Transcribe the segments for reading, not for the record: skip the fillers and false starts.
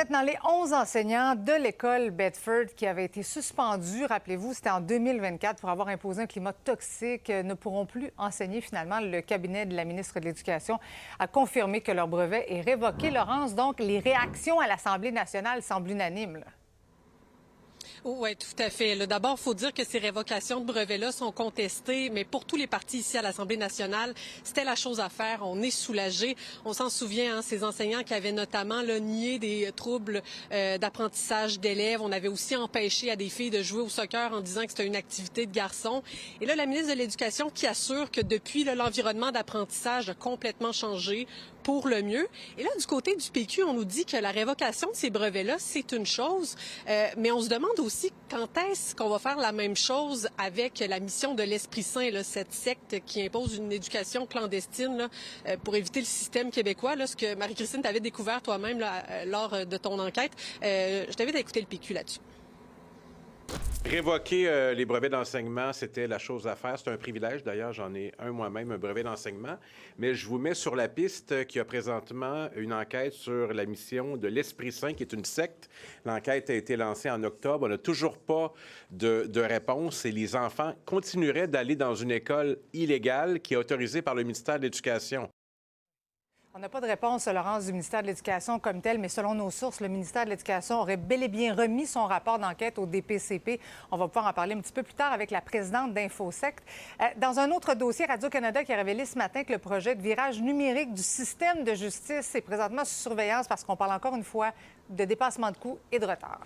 maintenant, les 11 enseignants de l'école Bedford qui avaient été suspendus, rappelez-vous, c'était en 2024 pour avoir imposé un climat toxique, ne pourront plus enseigner finalement. Le cabinet de la ministre de l'Éducation a confirmé que leur brevet est révoqué. Laurence, donc, les réactions à l'Assemblée nationale semblent unanimes, là. Oui, tout à fait. D'abord, il faut dire que ces révocations de brevets-là sont contestées, mais pour tous les partis ici à l'Assemblée nationale, c'était la chose à faire. On est soulagés. On s'en souvient, hein, ces enseignants qui avaient notamment nié des troubles d'apprentissage d'élèves. On avait aussi empêché à des filles de jouer au soccer en disant que c'était une activité de garçons. Et là, la ministre de l'Éducation qui assure que depuis, l'environnement d'apprentissage a complètement changé pour le mieux. Et là, du côté du PQ, on nous dit que la révocation de ces brevets-là, c'est une chose, mais on se demande aussi quand est-ce qu'on va faire la même chose avec la mission de l'Esprit Saint, là, cette secte qui impose une éducation clandestine là, pour éviter le système québécois, là, ce que Marie-Christine t'avait découvert toi-même là, lors de ton enquête. Je t'invite à écouter le PQ là-dessus. Révoquer les brevets d'enseignement, c'était la chose à faire. C'est un privilège. D'ailleurs, j'en ai un moi-même, un brevet d'enseignement. Mais je vous mets sur la piste qu'il y a présentement une enquête sur la mission de l'Esprit Saint, qui est une secte. L'enquête a été lancée en octobre. On n'a toujours pas de réponse et les enfants continueraient d'aller dans une école illégale qui est autorisée par le ministère de l'Éducation. On n'a pas de réponse, Laurence, du ministère de l'Éducation comme tel, mais selon nos sources, le ministère de l'Éducation aurait bel et bien remis son rapport d'enquête au DPCP. On va pouvoir en parler un petit peu plus tard avec la présidente d'Infosect. Dans un autre dossier, Radio-Canada qui a révélé ce matin que le projet de virage numérique du système de justice est présentement sous surveillance parce qu'on parle encore une fois de dépassement de coûts et de retard.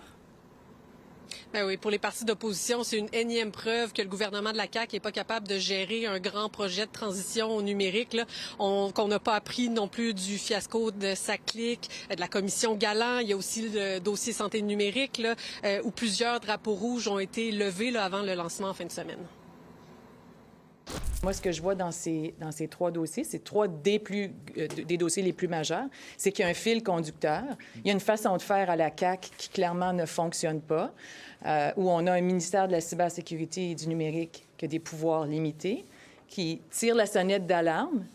Ben oui, pour les partis d'opposition, c'est une énième preuve que le gouvernement de la CAQ n'est pas capable de gérer un grand projet de transition au numérique, là. Qu'on n'a pas appris non plus du fiasco de SACLIC, de la commission Galland. Il y a aussi le dossier santé numérique, là, où plusieurs drapeaux rouges ont été levés là, avant le lancement en fin de semaine. Moi, ce que je vois dans ces trois dossiers, c'est trois des dossiers les plus majeurs, c'est qu'il y a un fil conducteur. Il y a une façon de faire à la CAQ qui clairement ne fonctionne pas, où on a un ministère de la cybersécurité et du numérique qui a des pouvoirs limités, qui tire la sonnette d'alarme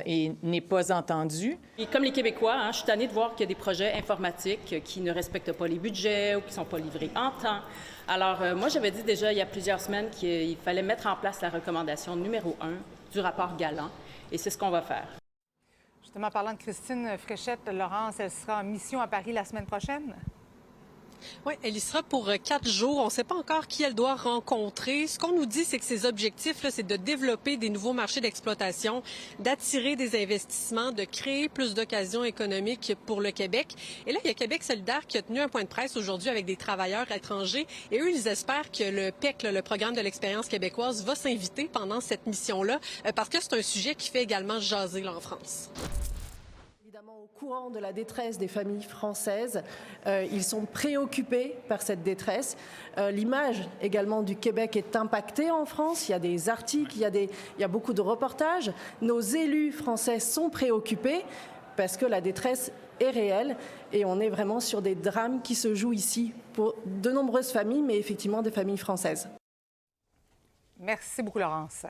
et n'est pas entendu. Et comme les Québécois, hein, je suis tannée de voir qu'il y a des projets informatiques qui ne respectent pas les budgets ou qui ne sont pas livrés en temps. Alors, moi, j'avais dit déjà il y a plusieurs semaines qu'il fallait mettre en place la recommandation numéro 1 du rapport Galland, et c'est ce qu'on va faire. Justement, parlant de Christine Fréchette, Laurence, elle sera en mission à Paris la semaine prochaine? Oui, elle y sera pour 4 jours. On ne sait pas encore qui elle doit rencontrer. Ce qu'on nous dit, c'est que ses objectifs, là, c'est de développer des nouveaux marchés d'exploitation, d'attirer des investissements, de créer plus d'occasions économiques pour le Québec. Et là, il y a Québec solidaire qui a tenu un point de presse aujourd'hui avec des travailleurs étrangers. Et eux, ils espèrent que le PEC, là, le programme de l'expérience québécoise, va s'inviter pendant cette mission-là, parce que c'est un sujet qui fait également jaser là, en France. Au courant de la détresse des familles françaises, ils sont préoccupés par cette détresse. L'image également du Québec est impactée en France. Il y a des articles, il y a beaucoup de reportages. Nos élus français sont préoccupés parce que la détresse est réelle et on est vraiment sur des drames qui se jouent ici pour de nombreuses familles, mais effectivement des familles françaises. Merci beaucoup, Laurence.